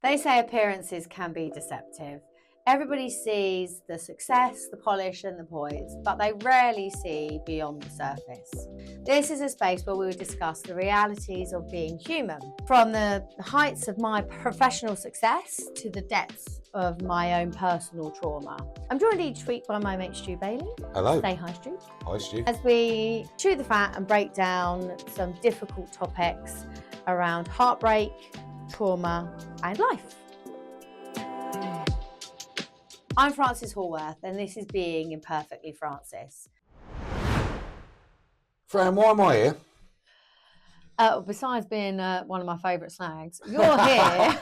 They say appearances can be deceptive. Everybody sees the success, the polish, and the poise, but they rarely see beyond the surface. This is a space where we will discuss the realities of being human, from the heights of my professional success to the depths of my own personal trauma. I'm joined each week by my mate Stu Bailey. Hello. Say hi, Stu. Hi, Stu. As we chew the fat and break down some difficult topics around heartbreak, trauma, and life. I'm Frances Hallworth, and this is Being Imperfectly Frances. Fran, why am I here? Besides being one of my favourite slags, you're here.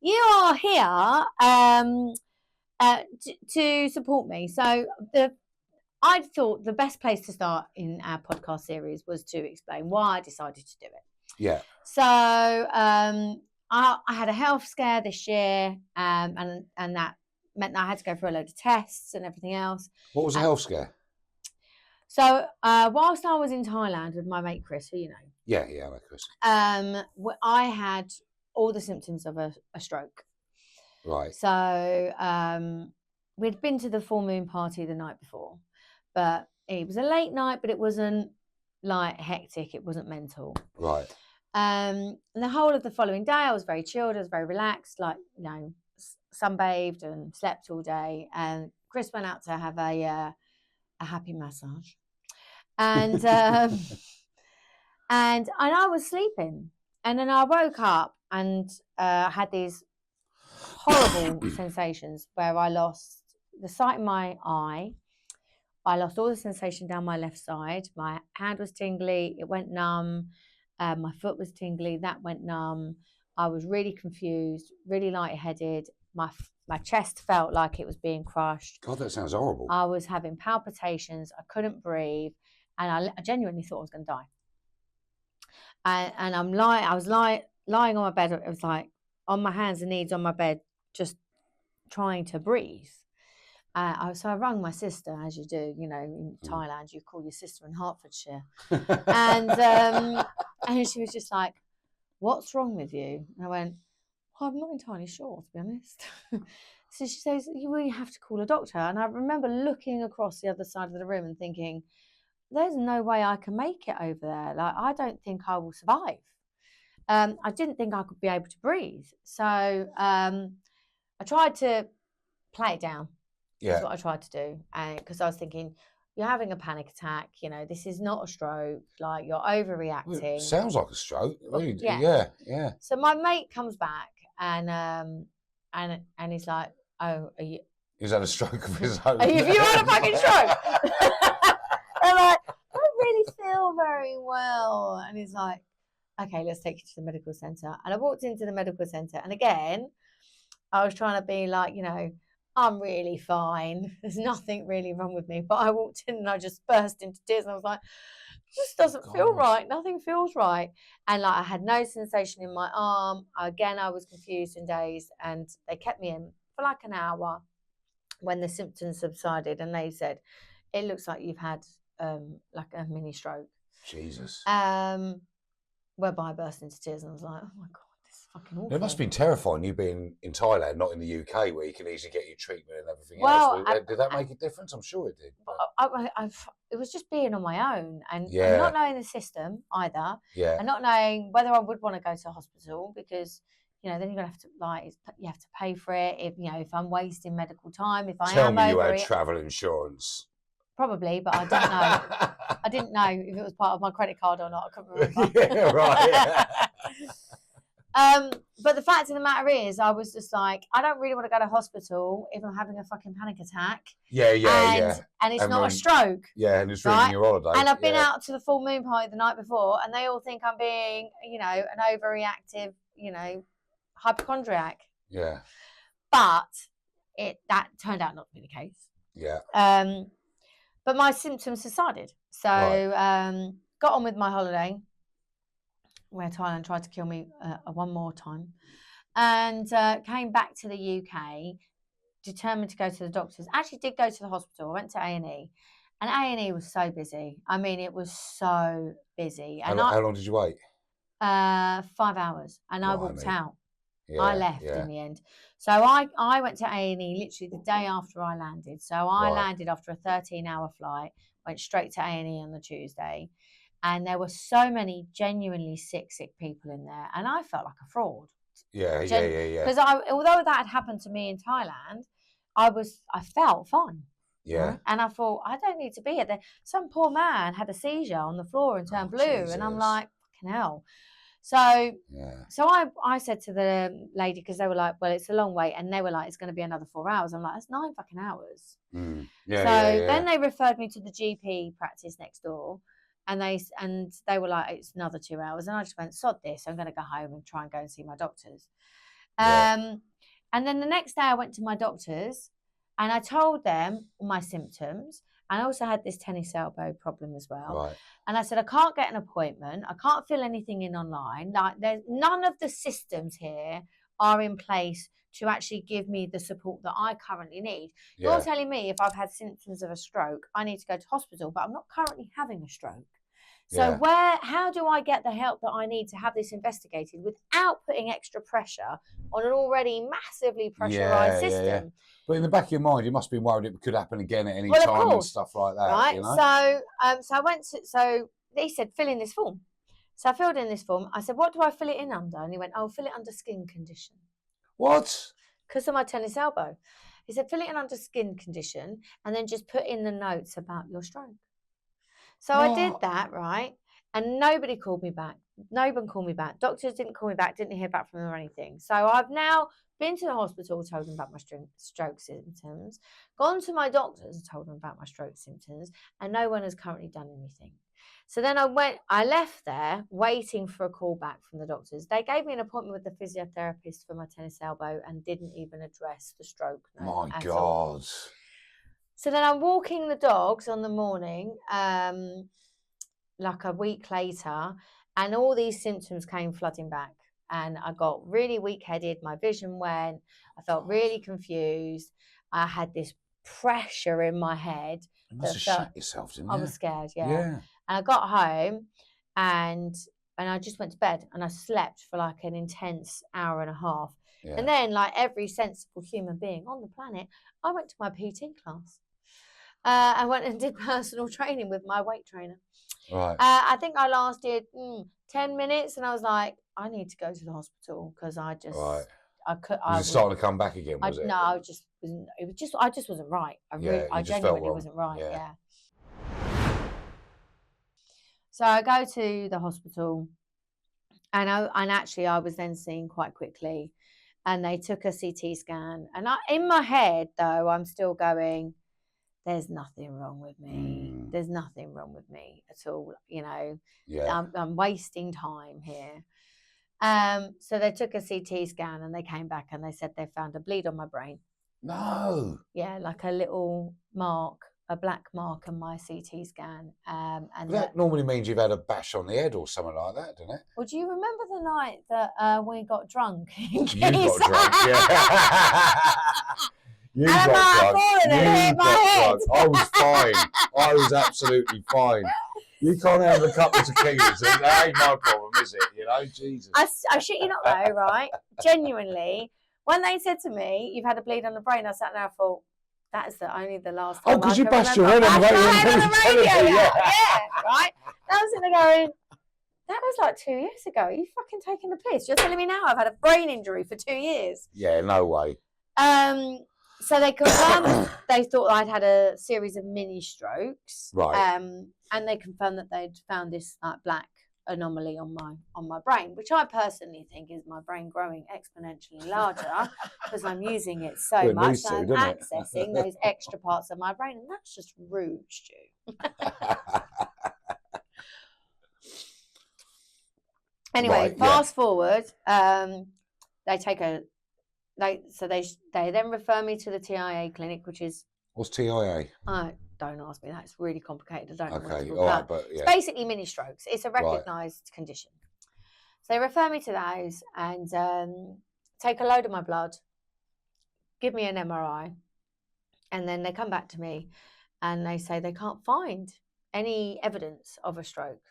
You are here to support me. So I thought the best place to start in our podcast series was to explain why I decided to do it. Yeah. So I had a health scare this year, and that meant that I had to go through a load of tests and everything else. What was a health scare? So whilst I was in Thailand with my mate Chris, who you know. Yeah, I know Chris. I had all the symptoms of a stroke. Right. So we'd been to the full moon party the night before, but it was a late night, but it wasn't like hectic. It wasn't mental. Right. And the whole of the following day, I was very chilled. I was very relaxed, like, you know, sunbathed and slept all day. And Chris went out to have a happy massage, and and I was sleeping, and then I woke up and had these horrible sensations where I lost the sight in my eye. I lost all the sensation down my left side. My hand was tingly. It went numb. My foot was tingly. That went numb. I was really confused, really lightheaded. My chest felt like it was being crushed. God, that sounds horrible. I was having palpitations. I couldn't breathe, and I genuinely thought I was going to die. And I was lying on my bed. It was like on my hands and knees on my bed, just trying to breathe. So I rang my sister, as you do, you know, in Thailand, you call your sister in Hertfordshire. And she was just like, "What's wrong with you?" And I went, "Well, I'm not entirely sure, to be honest." So she says, "You really have to call a doctor." And I remember looking across the other side of the room and thinking, there's no way I can make it over there. Like, I don't think I will survive. I didn't think I could be able to breathe. So I tried to play it down. Yeah. That's what I tried to do. Because I was thinking, you're having a panic attack. You know, this is not a stroke. Like, you're overreacting. Well, it sounds like a stroke. Really. Yeah. Yeah. So my mate comes back and he's like, "Oh, are you?" He's had a stroke of his own. Have you had a fucking stroke? I'm like, I don't really feel very well. And he's like, "Okay, let's take you to the medical centre." And I walked into the medical centre, and again, I was trying to be like, you know, I'm really fine. There's nothing really wrong with me. But I walked in and I just burst into tears. And I was like, this doesn't feel right. Nothing feels right. And like, I had no sensation in my arm. Again, I was confused and dazed. And they kept me in for like an hour when the symptoms subsided. And they said, it looks like you've had like a mini stroke. Jesus. Whereby I burst into tears. And I was like, oh my God. Fucking awful. It must have been terrifying, you being in Thailand, not in the UK, where you can easily get your treatment and everything else. Did that make a difference? I'm sure it did. It was just being on my own and Yeah. not knowing the system either. Yeah. And not knowing whether I would want to go to hospital because, you know, then you're going to have to you have to pay for it. If, you know, if I'm wasting medical time, if I Tell am me you over had it. Travel insurance. Probably, but I didn't know. I didn't know if it was part of my credit card or not. I couldn't remember. Yeah, right. But the fact of the matter is, I was just like, I don't really want to go to hospital if I'm having a fucking panic attack. Yeah. And it's not a stroke. Yeah, and it's ruining your holiday. And I've been out to the full moon party the night before, and they all think I'm being, you know, an overreactive, you know, hypochondriac. Yeah. But that turned out not to be the case. Yeah. But my symptoms subsided. So got on with my holiday, where Thailand tried to kill me one more time, and came back to the UK, determined to go to the doctors. Actually did go to the hospital. I went to A&E, and A&E was so busy. I mean, it was so busy. And how long did you wait? 5 hours, and I walked Blimey. out. Yeah, I left in the end. So I went to A&E literally the day after I landed. So I landed after a 13-hour flight, went straight to A&E on the Tuesday, and there were so many genuinely sick people in there, and I felt like a fraud. Yeah. Because although that had happened to me in Thailand, I felt fine. Yeah. Right? And I thought, I don't need to be here. Some poor man had a seizure on the floor and turned blue, Jesus. and I'm like, fucking hell. So yeah. So I said to the lady, because they were like, well, it's a long wait, and they were like, it's going to be another 4 hours. I'm like, that's 9 fucking hours. Then they referred me to the GP practice next door, and they were like, it's another 2 hours, and I just went, sod this, I'm going to go home and try and go and see my doctors. And then the next day I went to my doctors, and I told them my symptoms. And I also had this tennis elbow problem as well. Right. And I said, I can't get an appointment. I can't fill anything in online. Like, there's none of the systems here are in place to actually give me the support that I currently need. You're telling me if I've had symptoms of a stroke, I need to go to hospital, but I'm not currently having a stroke. So how do I get the help that I need to have this investigated without putting extra pressure on an already massively pressurized system? Yeah. But in the back of your mind, you must be worried it could happen again at any time and stuff like that. Right. You know? So they said, fill in this form. So I filled in this form. I said, what do I fill it in under? And he went, oh, fill it under skin condition. What? Because of my tennis elbow. He said, fill it in under skin condition, and then just put in the notes about your stroke. So I did that, right? And nobody called me back. No one called me back. Doctors didn't call me back, didn't hear back from them or anything. So I've now been to the hospital, told them about my stroke symptoms, gone to my doctors, told them about my stroke symptoms, and no one has currently done anything. So then I left there waiting for a call back from the doctors. They gave me an appointment with the physiotherapist for my tennis elbow and didn't even address the stroke note. My God. So then I'm walking the dogs on the morning, like a week later, and all these symptoms came flooding back. And I got really weak-headed. My vision went. I felt really confused. I had this pressure in my head. You must have shut yourself, didn't you? I was scared, yeah. And I got home, and I just went to bed, and I slept for like an intense hour and a half. Yeah. And then, like every sensible human being on the planet, I went to my PT class. I went and did personal training with my weight trainer. Right. I think I lasted 10 minutes, and I was like, I need to go to the hospital because I just, I was starting to come back again, was it? No, I just wasn't. I just wasn't right. I genuinely wasn't right. Yeah. So I go to the hospital, and actually I was then seen quite quickly, and they took a CT scan, and in my head though I'm still going, there's nothing wrong with me. There's nothing wrong with me at all. You know, I'm wasting time here. So they took a CT scan, and they came back and they said they found a bleed on my brain. No. Yeah, like a little mark, a black mark on my CT scan. And that normally means you've had a bash on the head or something like that, doesn't it? Well, do you remember the night that we got drunk? You got drunk, yeah. You got drunk. I was fine. I was absolutely fine. You can't have a couple of tequilas. That ain't my problem, is it? You know, Jesus. I shit you not though, right? Genuinely, when they said to me, "You've had a bleed on the brain," I sat there and I thought, that is only the last time. Oh, because you bashed your head on the radio. Yeah, right. I was sitting there going, that was like 2 years ago. Are you fucking taking the piss? You're telling me now I've had a brain injury for 2 years? Yeah, no way. So they confirmed they thought I'd had a series of mini strokes. Right. And they confirmed that they'd found this black anomaly on my brain, which I personally think is my brain growing exponentially larger because I'm using it so much and I'm accessing those extra parts of my brain, and that's just rude, Stu. Anyway, fast forward, they then refer me to the TIA clinic, which is... What's TIA? Don't ask me that. It's really complicated. I don't know what it's all right, but It's basically mini strokes. It's a recognised condition. So they refer me to those and take a load of my blood, give me an MRI, and then they come back to me and they say they can't find any evidence of a stroke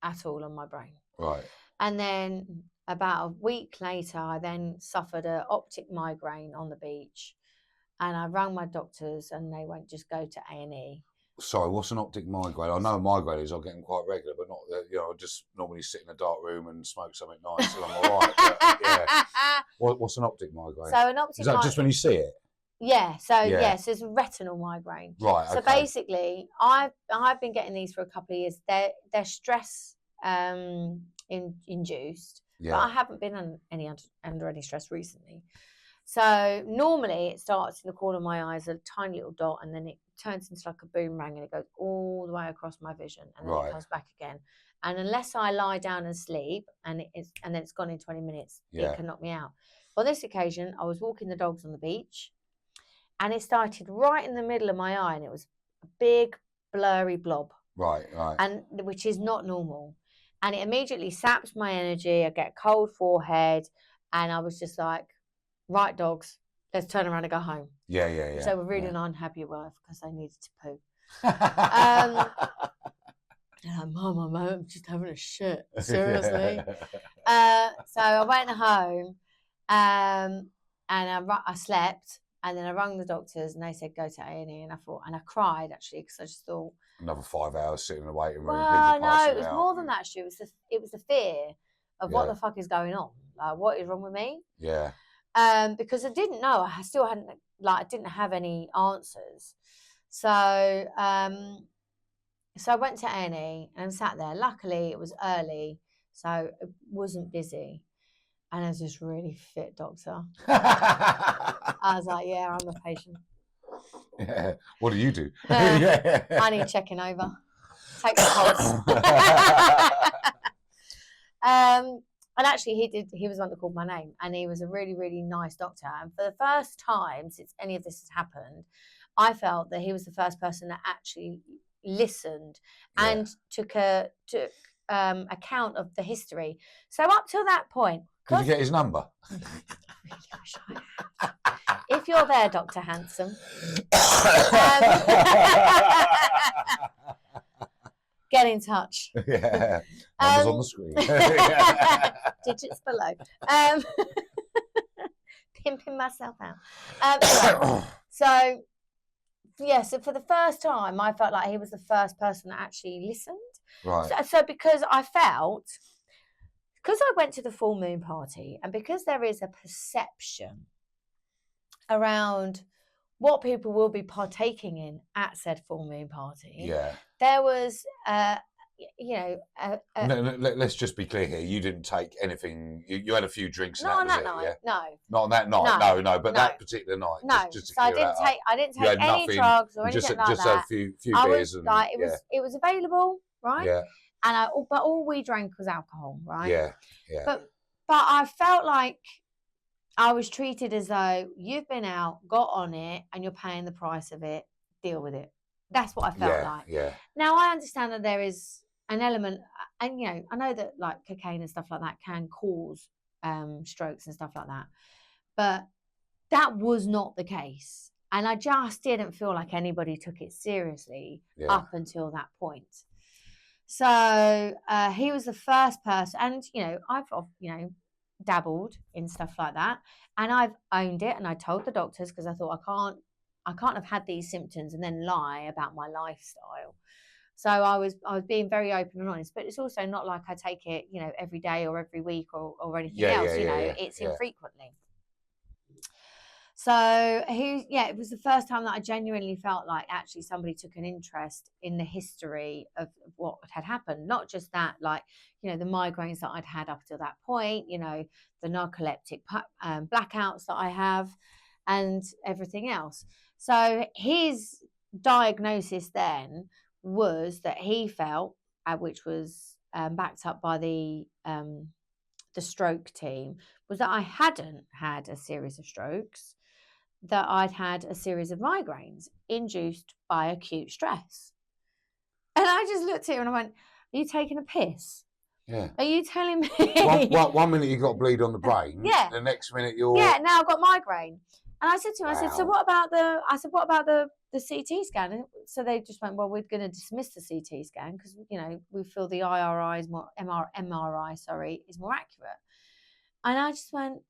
at all on my brain. Right. And then about a week later, I then suffered an optic migraine on the beach. And I rang my doctors and they went, just go to A&E. Sorry, what's an optic migraine? I know migraine is, I get them quite regular, but not, I just normally sit in a dark room and smoke something nice and I'm all right. But, yeah. What's an optic migraine? So an optic is that just when you see it? Yeah. So yes, it's a retinal migraine. Right. So basically, I've been getting these for a couple of years. They're stress induced, but I haven't been under any stress recently. So normally it starts in the corner of my eyes, a tiny little dot, and then it turns into like a boomerang and it goes all the way across my vision, and then it comes back again. And unless I lie down and sleep, and then it's gone in 20 minutes, it can knock me out. On this occasion, I was walking the dogs on the beach, and it started right in the middle of my eye, and it was a big blurry blob. Right. And which is not normal. And it immediately saps my energy. I get a cold forehead, and I was just like, right, dogs, let's turn around and go home. Yeah. So we're really unhappy with because they needed to poo. And I'm, Mum, I'm just having a shit. Seriously. So I went home, and I slept, and then I rang the doctors, and they said go to A&E, and I cried actually because I just thought another 5 hours sitting in the waiting room. Well, no, it was more than that, Stu. It was the fear of what the fuck is going on. Like, what is wrong with me? Yeah. Because I didn't know. I still hadn't, I didn't have any answers. So, so I went to A&E and sat there. Luckily, it was early, so it wasn't busy. And I was just really fit doctor. I was like, yeah, I'm a patient. Yeah. What do you do? I need checking over. Take the pulse. And actually, he was the one that called my name, and he was a really, really nice doctor. And for the first time since any of this has happened, I felt that he was the first person that actually listened and took account of the history. So up till that point, did you get his number? I really wish I had. If you're there, Dr. Handsome, get in touch. Yeah, numbers on the screen. Digits below. Pimping myself out. So for the first time, I felt like he was the first person that actually listened. Right. So because I went to the full moon party, and because there is a perception around what people will be partaking in at said full moon party, there was, let's just be clear here. You didn't take anything. You had a few drinks. Not on that night. Yeah? No. Not on that night. No. But that particular night. No. Just so I didn't take any drugs or anything like that. Just a few beers. It was available, right? Yeah. And but all we drank was alcohol, right? Yeah. But I felt like I was treated as though you've been out, got on it, and you're paying the price of it. Deal with it. That's what I felt like. Yeah. Now I understand that there is an element, and I know that like cocaine and stuff like that can cause strokes and stuff like that, but that was not the case, and I just didn't feel like anybody took it seriously up until that point. So he was the first person, and I've dabbled in stuff like that, and I've owned it, and I told the doctors because I thought I can't have had these symptoms and then lie about my lifestyle. So I was being very open and honest, but it's also not like I take it every day or every week or anything else. It's infrequently. So it was the first time that I genuinely felt like actually somebody took an interest in the history of what had happened. Not just that, like, the migraines that I'd had up to that point, the narcoleptic blackouts that I have and everything else. So his diagnosis then was that he felt, which was backed up by the stroke team, was that I hadn't had a series of strokes, that I'd had a series of migraines induced by acute stress. And I just looked at him and I went, are you taking a piss? Yeah. Are you telling me? One minute you got a bleed on the brain. Yeah. The next minute you're... Yeah, now I've got migraine. And I said to him, I said, so what about the CT scan? And so they just went, well, we're going to dismiss the CT scan because, you know, we feel the IRI is more, MRI, is more accurate. And I just went,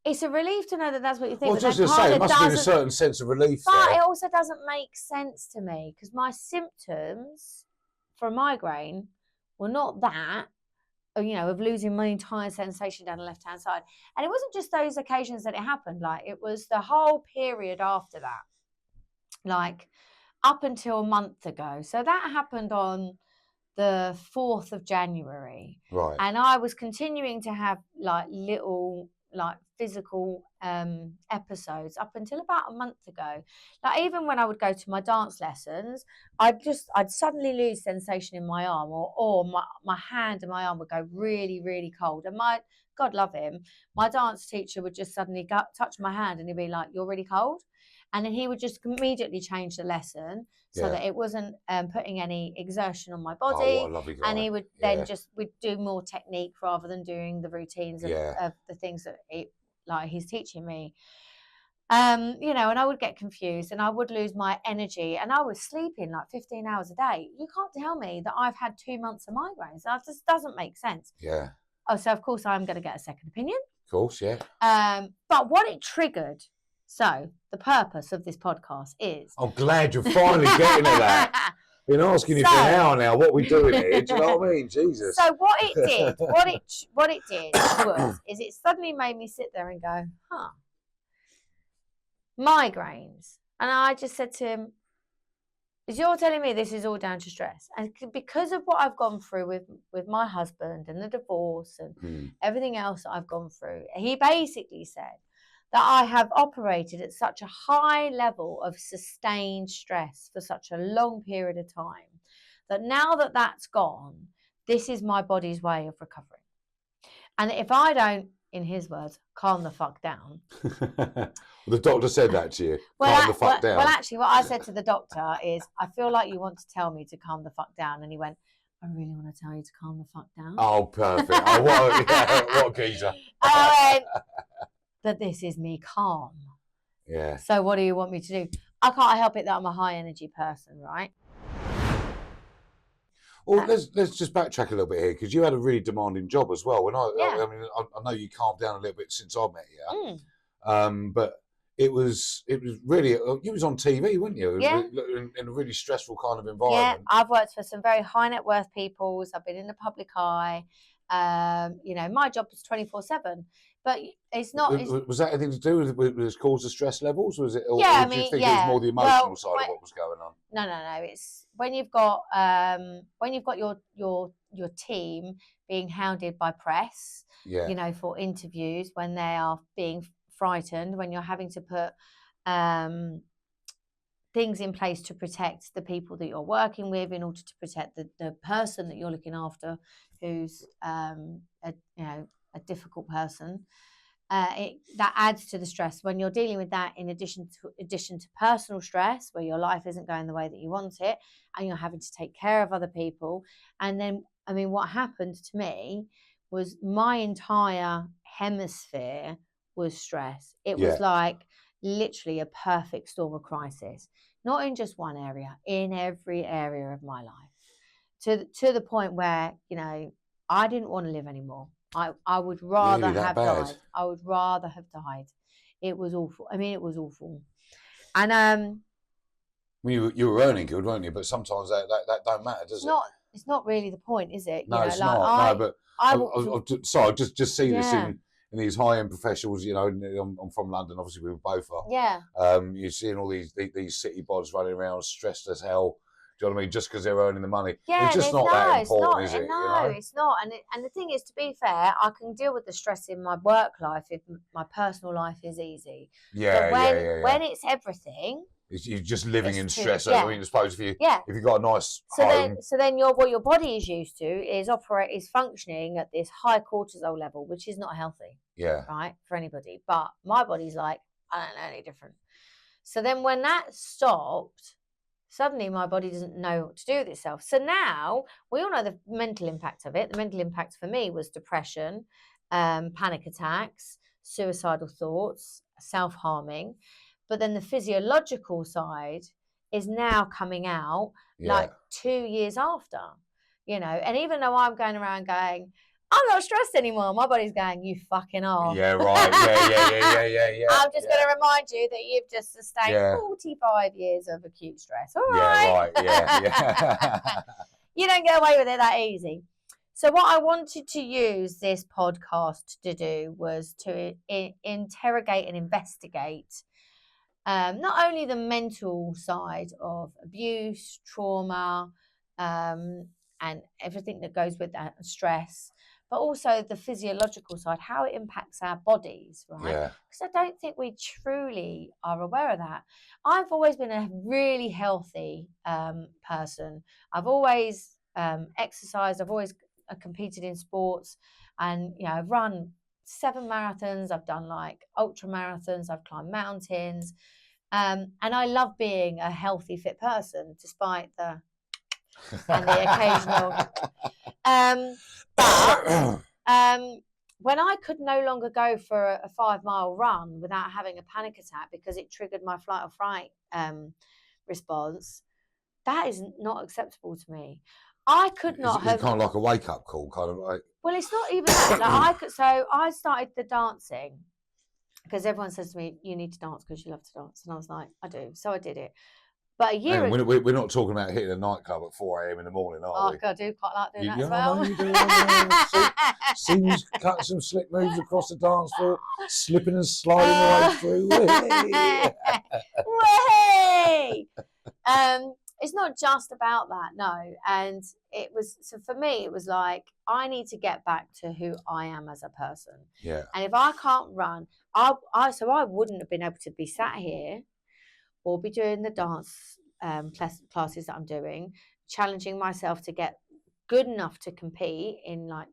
it's a relief to know that that's what you think. Well, just to say, it must be a certain sense of relief. But it also doesn't make sense to me because my symptoms for a migraine were not that, you know, of losing my entire sensation down the left-hand side. And it wasn't just those occasions that it happened. Like, it was the whole period after that, like up until a month ago. So that happened on the 4th of January. Right. And I was continuing to have like little like physical episodes up until about a month ago. Like, even when I would go to my dance lessons, I'd suddenly lose sensation in my arm, or my hand and my arm would go really, really cold. And my, God love him, my dance teacher would just suddenly touch my hand and he'd be like, you're really cold. And then he would just immediately change the lesson so that it wasn't putting any exertion on my body. Oh, what a lovely guy. And he would then we'd do more technique rather than doing the routines of the things that he's teaching me. You know, and I would get confused and I would lose my energy, and I was sleeping like 15 hours a day. You can't tell me that I've had 2 months of migraines. That just doesn't make sense. Yeah. Oh, so of course I'm going to get a second opinion. Of course, yeah. But what it triggered. So the purpose of this podcast is... I'm glad you're finally getting to that. Been asking you for an hour now, what we doing here? Do you know what I mean? Jesus. So what it did was it suddenly made me sit there and go, migraines. And I just said to him, is you're telling me this is all down to stress? And because of what I've gone through with my husband and the divorce and everything else that I've gone through, he basically said that I have operated at such a high level of sustained stress for such a long period of time that now that that's gone, this is my body's way of recovering. And if I don't, in his words, calm the fuck down. The doctor said that to you, calm the fuck down. Well, actually, what I said to the doctor is, I feel like you want to tell me to calm the fuck down. And he went, I really want to tell you to calm the fuck down. Oh, perfect. Oh, what a geezer. I went, that this is me calm. Yeah. So what do you want me to do? I can't help it that I'm a high energy person, right? Well, let's just backtrack a little bit here, because you had a really demanding job as well. I mean, I know you calmed down a little bit since I met you. But it was really, you was on TV, weren't you? Yeah. In a really stressful kind of environment. Yeah, I've worked for some very high net worth people. I've been in the public eye. You know, my job was 24/7. But it's not. Was that anything to do with his cause of stress levels? Was it? Or do you think it was more the emotional side of what was going on? No. It's when you've got your team being hounded by press. Yeah. You know, for interviews, when they are being frightened, when you're having to put things in place to protect the people that you're working with, in order to protect the person that you're looking after, who's a difficult person. That adds to the stress when you're dealing with that, in addition to personal stress, where your life isn't going the way that you want it, and you're having to take care of other people. And then, I mean, what happened to me was my entire hemisphere was stress. It was like literally a perfect storm of crisis, not in just one area, in every area of my life, to the point where, you know, I didn't want to live anymore. I would rather have died. I would rather have died. It was awful. I mean, it was awful. And you were earning good, weren't you? But sometimes that don't matter, does it? It's not really the point, is it? No, it's not. No, but sorry, I just see this in these high-end professionals. You know, I'm from London. Obviously, we both are. Yeah. You're seeing all these city bods running around stressed as hell. Do you know what I mean? Just because they're earning the money. Yeah, it's just not that important, is it? No, it's not. And the thing is, to be fair, I can deal with the stress in my work life if my personal life is easy. Yeah, but when it's everything, you're just living in stress. I mean, I suppose if you've got a nice home. So then what your body is used to is functioning at this high cortisol level, which is not healthy. Yeah. Right, for anybody. But my body's like, I don't know any different. So then when that stopped, suddenly my body doesn't know what to do with itself. So now we all know the mental impact of it. The mental impact for me was depression, panic attacks, suicidal thoughts, self-harming, but then the physiological side is now coming out like 2 years after, you know. And even though I'm going around going, I'm not stressed anymore, my body's going, you fucking are. Yeah, right. Yeah. I'm just going to remind you that you've just sustained 45 years of acute stress. All right. Yeah. You don't get away with it that easy. So what I wanted to use this podcast to do was to interrogate and investigate not only the mental side of abuse, trauma, and everything that goes with that, stress, but also the physiological side, how it impacts our bodies, right? Because I don't think we truly are aware of that. I've always been a really healthy person. I've always exercised. I've always competed in sports, and you know, I've run 7 marathons. I've done like ultra marathons. I've climbed mountains, and I love being a healthy, fit person, despite the and the occasional. When I could no longer go for a 5-mile run without having a panic attack because it triggered my flight or fright response, that is not acceptable to me. I could not have. It's kind of like a wake-up call, kind of like. Well, it's not even that. Like so I started the dancing because everyone says to me, "You need to dance because you love to dance," and I was like, "I do." So I did it. But a year ago, we're not talking about hitting a nightclub at 4 a.m. in the morning, are we? I do quite like doing that as well. You do. See you cut some slick moves across the dance floor, slipping and sliding right through. Way! It's not just about that, no. And it was, so for me, it was like, I need to get back to who I am as a person. Yeah. And if I can't run, I wouldn't have been able to be sat here or be doing the dance classes that I'm doing, challenging myself to get good enough to compete in like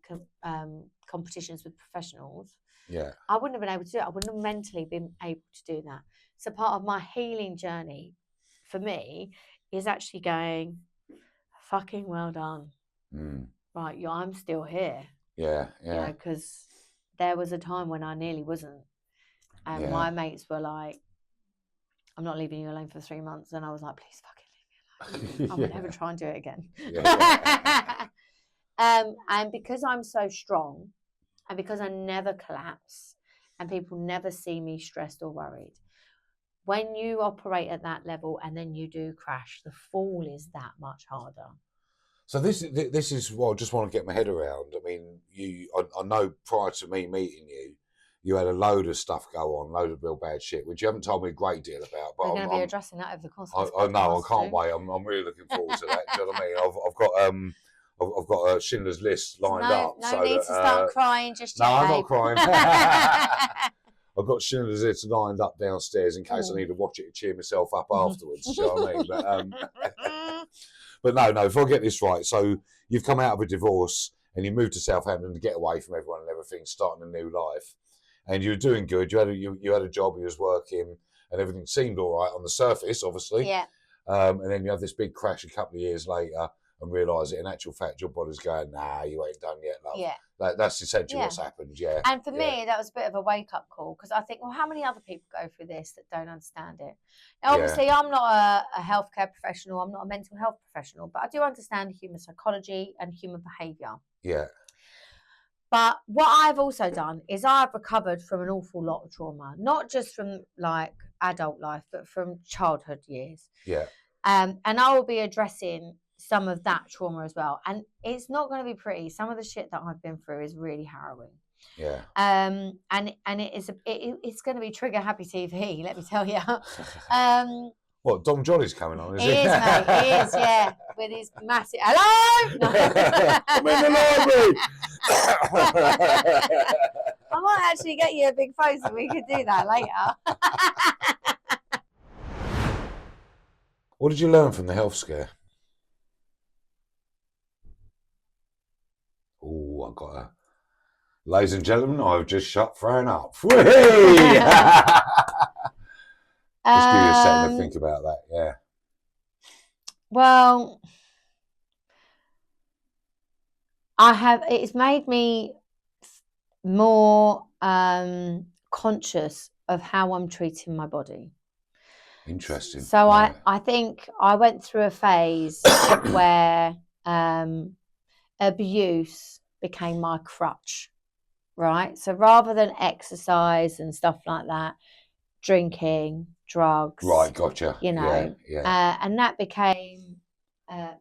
competitions with professionals. Yeah. I wouldn't have been able to do it. I wouldn't have mentally been able to do that. So part of my healing journey for me is actually going, fucking well done. Right, I'm still here. Yeah. Because there was a time when I nearly wasn't. And my mates were like, I'm not leaving you alone for 3 months. And I was like, please fucking leave me alone. I would never try and do it again. And because I'm so strong and because I never collapse and people never see me stressed or worried, when you operate at that level and then you do crash, the fall is that much harder. So this is what I just want to get my head around. I mean, I know prior to me meeting you, you had a load of stuff go on, load of real bad shit, which you haven't told me a great deal about. But we're going to be addressing that over the course of this I know, I can't too. wait. I'm really looking forward to that. Do you know what I mean? I've got a Schindler's List lined up. No need to start crying just yet. No, I'm not crying. I've got Schindler's List lined up downstairs in case I need to watch it to cheer myself up afterwards. Do you know what I mean? But no, if I get this right, so you've come out of a divorce and you moved to Southampton to get away from everyone and everything, starting a new life. And you were doing good. You had a job. You was working, and everything seemed all right on the surface, obviously. Yeah. And then you have this big crash a couple of years later, and realise that in actual fact your body's going, nah, you ain't done yet, love. Yeah. That's essentially what's happened. Yeah. And for me, that was a bit of a wake up call because I think, well, how many other people go through this that don't understand it? Now, obviously, I'm not a healthcare professional. I'm not a mental health professional, but I do understand human psychology and human behaviour. Yeah. But what I've also done is I've recovered from an awful lot of trauma, not just from like adult life, but from childhood years. Yeah. And I will be addressing some of that trauma as well. And it's not going to be pretty. Some of the shit that I've been through is really harrowing. Yeah. And it's going to be trigger happy TV, let me tell you. What, Dom Johnny's coming on, is he? He is, mate. He is, yeah. With his massive... Hello! No. I'm in the library! I might actually get you a big phone so we could do that later. What did you learn from the health scare? Oh, I got a... Ladies and gentlemen, I've just shut Fran up. Just give you a second to think about that, yeah. Well, it's made me more conscious of how I'm treating my body. Interesting. So I think I went through a phase where abuse became my crutch, right? So rather than exercise and stuff like that, drinking, drugs, Right, gotcha. you know, yeah. and that became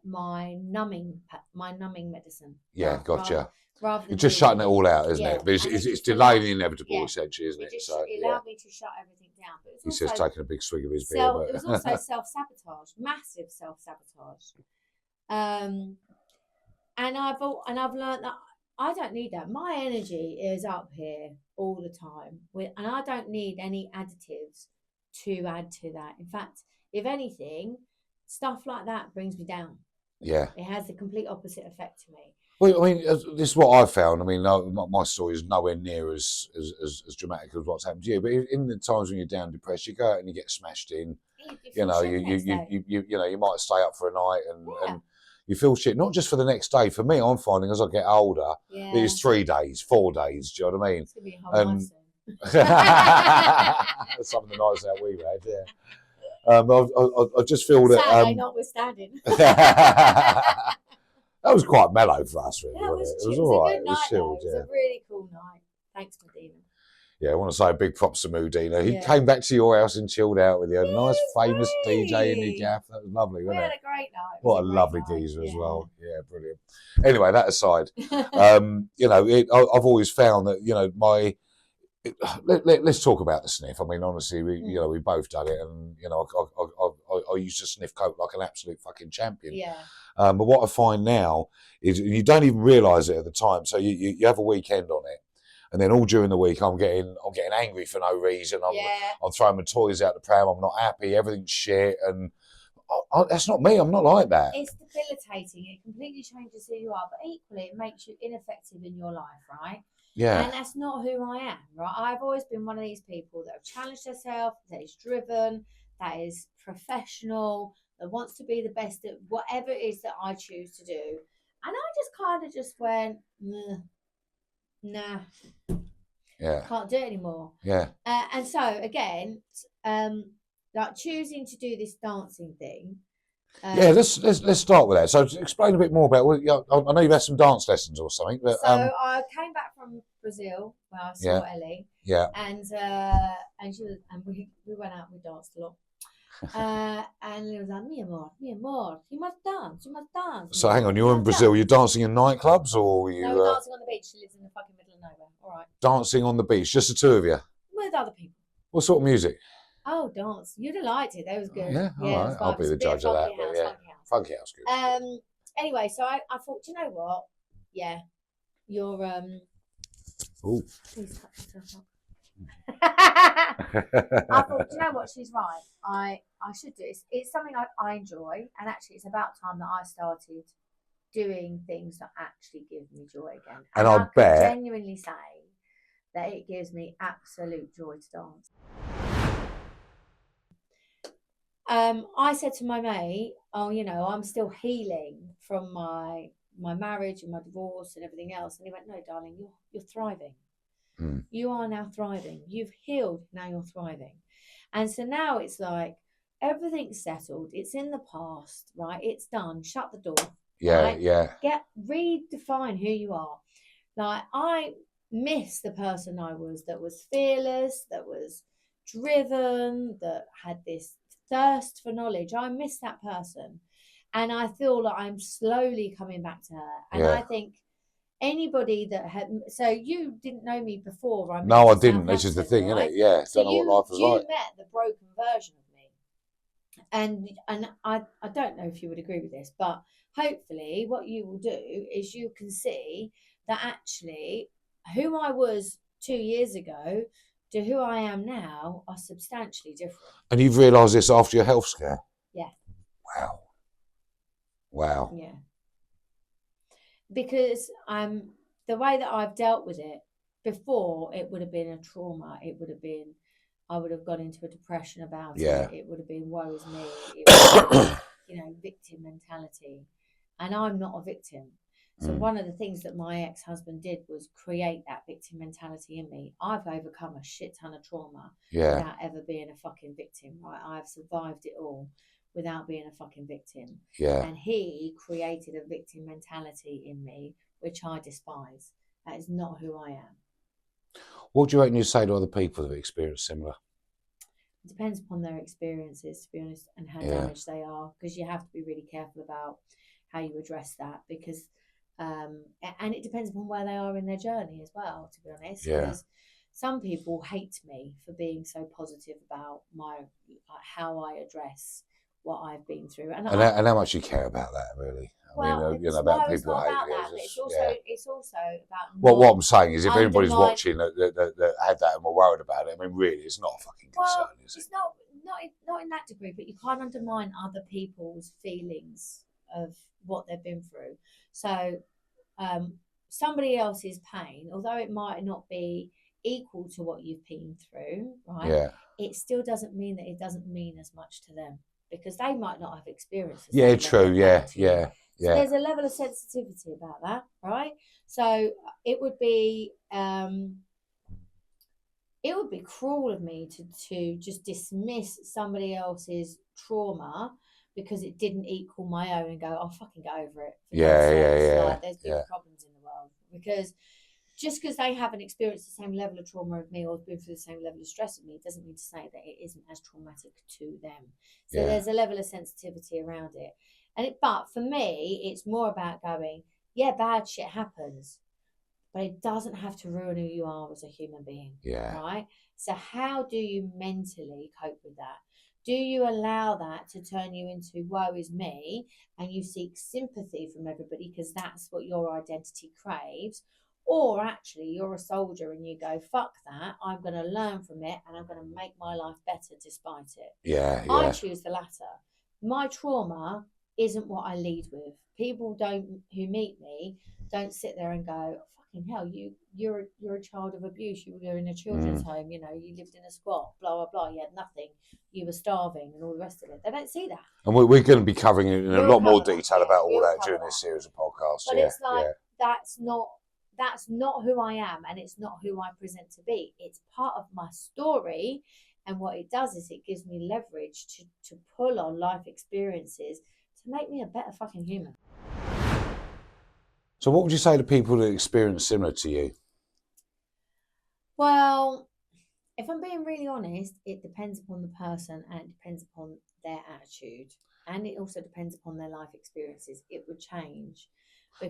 my numbing medicine. Yeah, gotcha. Rather than you're just shutting it all out, isn't it? But it's delaying the inevitable, essentially, isn't it? It so allowed me to shut everything down. But he says taking a big swig of his beer. But it was also self-sabotage, massive self-sabotage. And I've learned that I don't need that. My energy is up here all the time, and I don't need any additives to add to that. In fact, if anything, stuff like that brings me down. Yeah, it has the complete opposite effect to me. Well, I mean, this is what I've found. I mean, my story is nowhere near as dramatic as what's happened to you. But in the times when you're down depressed, you go out and you get smashed in. You know, you might stay up for a night and you feel shit. Not just for the next day. For me, I'm finding as I get older, it's 3 days, 4 days. Do you know what I mean? It's gonna be a whole night soon. Some of the nights that we've had, I just feel that. Saturday notwithstanding. That was quite mellow for us, really. It was all right. It was chilled. It was a really cool night. Thanks, Medina. Yeah, I want to say a big props to Moodina. He came back to your house and chilled out with you. A nice, famous DJ in your gaff. That was lovely, wasn't it? We had a great night. What a lovely geezer as well. Yeah, brilliant. Anyway, that aside, I've always found that let's talk about the sniff. I mean, honestly, we both done it, and I used to sniff coke like an absolute fucking champion. Yeah. But what I find now is you don't even realise it at the time. So you have a weekend on it, and then all during the week I'm getting angry for no reason. I'm throwing my toys out the pram. I'm not happy. Everything's shit, and that's not me. I'm not like that. It's debilitating. It completely changes who you are, but equally it makes you ineffective in your life, right? Yeah. And that's not who I am, right? I've always been one of these people that have challenged herself, that is driven, that is professional, that wants to be the best at whatever it is that I choose to do. And I just kind of just went, nah. Yeah. Can't do it anymore. Yeah. And so, again, like choosing to do this dancing thing. Let's start with that. So explain a bit more about. I know you've had some dance lessons or something. But, so I came back from Brazil where I saw Ellie. Yeah. And she was, and we went out and we danced a lot. And it was like, mi amor, you must dance. So hang on, you're in Brazil. You're dancing in nightclubs, or were you? No, we're dancing on the beach. She lives in the fucking middle of nowhere. All right. Dancing on the beach, just the two of you. With other people. What sort of music? Oh, dance. You'd have liked it. That was good. Yeah, all right. I'll be the judge of that. But yeah, funky house, good. Anyway, so I thought, do you know what? Yeah, you're Ooh. Please cut yourself up. I thought, do you know what? She's right. I should do it. It's something I enjoy, and actually, it's about time that I started doing things that actually give me joy again. And I bet genuinely say that it gives me absolute joy to dance. I said to my mate, I'm still healing from my marriage and my divorce and everything else. And he went, no, darling, you're thriving. Mm. You are now thriving. You've healed, now you're thriving. And so now it's like everything's settled. It's in the past, right? It's done. Shut the door. Yeah, right? yeah. Redefine who you are. Like, I miss the person I was that was fearless, that was driven, that had this thirst for knowledge. I miss that person, and I feel like I'm slowly coming back to her. And I think anybody that had, so you didn't know me before. No, I didn't. This is the thing, isn't it? Yeah, so don't know what life was like. You met the broken version of me, and I don't know if you would agree with this, but hopefully, what you will do is you can see that actually who I was 2 years ago to who I am now are substantially different. And you've realised this after your health scare? Yeah. Wow. Yeah. Because the way that I've dealt with it before, it would have been a trauma. It would have been, I would have gone into a depression about it. It would have been woe is me. It would have been, victim mentality. And I'm not a victim. So one of the things that my ex-husband did was create that victim mentality in me. I've overcome a shit ton of trauma without ever being a fucking victim, right? I've survived it all without being a fucking victim. Yeah. And he created a victim mentality in me, which I despise. That is not who I am. What do you reckon you say to other people that have experienced similar? It depends upon their experiences, to be honest, and how damaged they are, because you have to be really careful about how you address that, because and it depends upon where they are in their journey as well, to be honest. Because some people hate me for being so positive about how I address what I've been through, and how much you care about that, really. Well, about it's people not hating about you. that, but it's also about what I'm saying is, if anybody's watching that had that and were worried about it, I mean, really, it's not a fucking concern, is it? It's not in that degree, but you can't undermine other people's feelings of what they've been through. So somebody else's pain, although it might not be equal to what you've been through, right? Yeah. It still doesn't mean that it doesn't mean as much to them, because they might not have experienced the same. True. Yeah. So there's a level of sensitivity about that, right? So it would be cruel of me to just dismiss somebody else's trauma because it didn't equal my own and go, oh, fucking go over it. Like, there's big problems in the world. Because just because they haven't experienced the same level of trauma as me or been through the same level of stress as me doesn't mean to say that it isn't as traumatic to them. So there's a level of sensitivity around it. But for me, it's more about going, yeah, bad shit happens, but it doesn't have to ruin who you are as a human being. Yeah. Right? So how do you mentally cope with that? Do you allow that to turn you into woe is me and you seek sympathy from everybody because that's what your identity craves? Or actually you're a soldier and you go, fuck that, I'm going to learn from it and I'm going to make my life better despite it. Yeah. I choose the latter. My trauma isn't what I lead with. People who meet me don't sit there and go, fucking hell, you're a child of abuse, you were in a children's home, you lived in a squat, blah blah blah, you had nothing, you were starving and all the rest of it. They don't see that. And we're going to be covering it in a lot more detail about all that during this series of podcasts. But it's like that's not who I am, and it's not who I present to be. It's part of my story, and what it does is it gives me leverage to pull on life experiences to make me a better fucking human. So what would you say to people that experience similar to you? Well, if I'm being really honest, it depends upon the person and it depends upon their attitude. And it also depends upon their life experiences. It would change.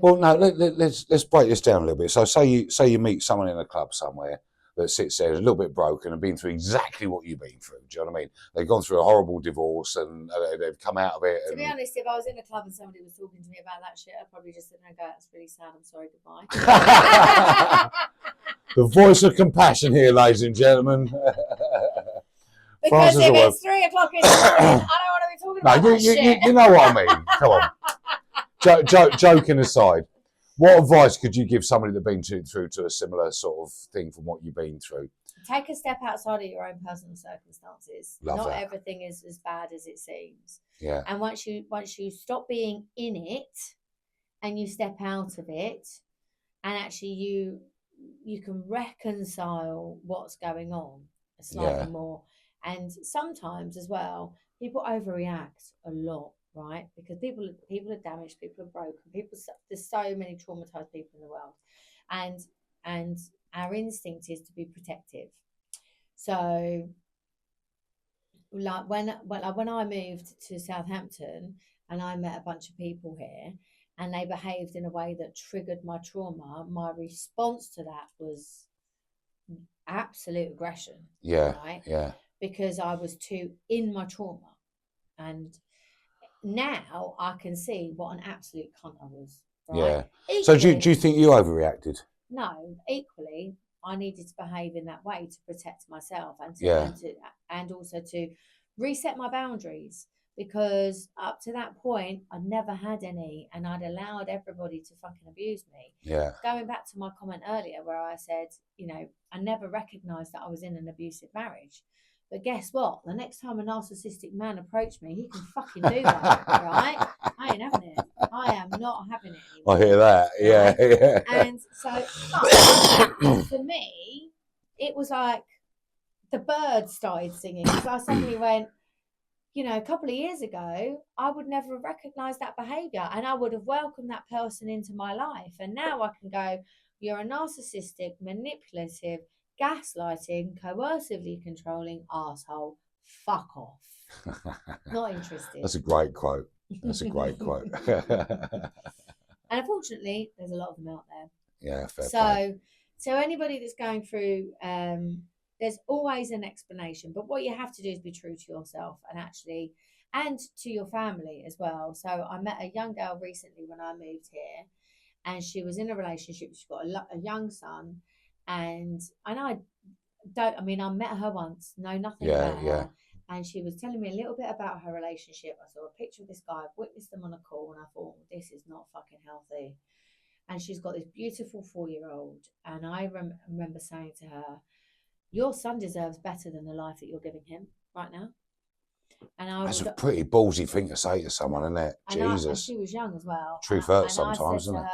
Well, no, let's break this down a little bit. So say you meet someone in a club somewhere that sits there, is a little bit broken and been through exactly what you've been through. Do you know what I mean? They've gone through a horrible divorce and they've come out of it. To be honest, if I was in a club and somebody was talking to me about that shit, I'd probably just sit there and go, that's really sad, I'm sorry, goodbye. The voice of compassion here, ladies and gentlemen. Because if it's 3 o'clock in the morning, I don't want to be talking about that shit. You know what I mean. Come on. Joking aside, what advice could you give somebody that's been through to a similar sort of thing from what you've been through? Take a step outside of your own personal circumstances. Not everything is as bad as it seems. Yeah. And once you stop being in it and you step out of it, and actually you can reconcile what's going on slightly more. And sometimes as well, people overreact a lot. Right, because people are damaged, people are broken, there's so many traumatized people in the world, and our instinct is to be protective. So, like when I moved to Southampton and I met a bunch of people here, and they behaved in a way that triggered my trauma, my response to that was absolute aggression. Yeah, right? Yeah. Because I was too in my trauma, and now I can see what an absolute cunt I was. Right? Yeah. Equally, so do you think you overreacted? No. Equally, I needed to behave in that way to protect myself and also to reset my boundaries, because up to that point I'd never had any, and I'd allowed everybody to fucking abuse me. Yeah. Going back to my comment earlier where I said, I never recognised that I was in an abusive marriage. But guess what? The next time a narcissistic man approached me, he can fucking do that, right? I ain't having it. I am not having it anymore. I hear that. Yeah, right? yeah. And so, but for me, it was like the birds started singing. Because I suddenly went, you know, a couple of years ago, I would never have recognised that behaviour, and I would have welcomed that person into my life. And now I can go, you're a narcissistic, manipulative, gaslighting, coercively controlling arsehole. Fuck off. Not interested. That's a great quote. That's a great quote. And unfortunately, there's a lot of them out there. Yeah, fair play. So anybody that's going through, there's always an explanation. But what you have to do is be true to yourself and to your family as well. So I met a young girl recently when I moved here, and she was in a relationship. She's got a young son, and I met her once, know nothing about her. And she was telling me a little bit about her relationship. I saw a picture of this guy, I've witnessed them on a call, and I thought, this is not fucking healthy. And she's got this beautiful 4-year-old. And I remember saying to her, your son deserves better than the life that you're giving him right now. And that's a pretty ballsy thing to say to someone, isn't it? Jesus. And she was young as well. Truth hurts sometimes, isn't it?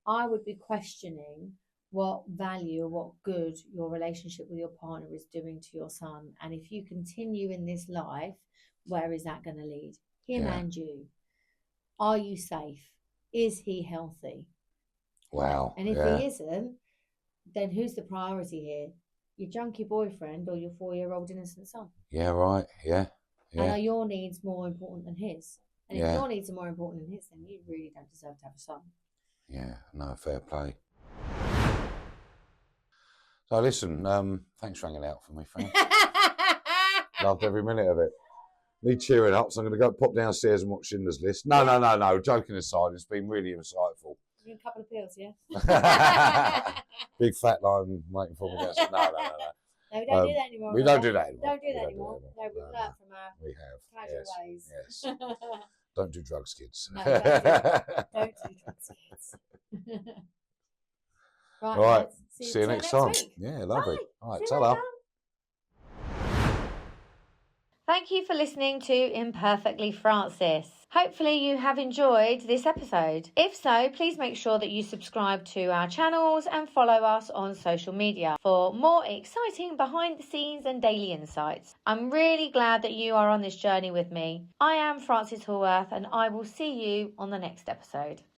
I would be questioning what value or what good your relationship with your partner is doing to your son. And if you continue in this life, where is that going to lead? Him and you. Are you safe? Is he healthy? Wow. And if he isn't, then who's the priority here? Your junkie boyfriend or your 4-year-old innocent son? Yeah, right. Yeah. And are your needs more important than his? And if your needs are more important than his, then you really don't deserve to have a son. Yeah, no, fair play. So listen, thanks for hanging out for me, Fran. Loved every minute of it. Need cheering up, so I'm going to go pop downstairs and watch Schindler's List. No. Joking aside, it's been really insightful. A couple of pills, yeah? Big fat line waiting for me. No. No, we don't do that anymore. We don't do that anymore. Don't do that anymore. No, we've learned from our casual ways. Yes. Don't do drugs, kids. No, don't do drugs, kids. Right. See you next time. Week. Yeah, lovely. Bye. All right, ta-da. Thank you for listening to Imperfectly Frances. Hopefully you have enjoyed this episode. If so, please make sure that you subscribe to our channels and follow us on social media for more exciting behind the scenes and daily insights. I'm really glad that you are on this journey with me. I am Frances Hallworth, and I will see you on the next episode.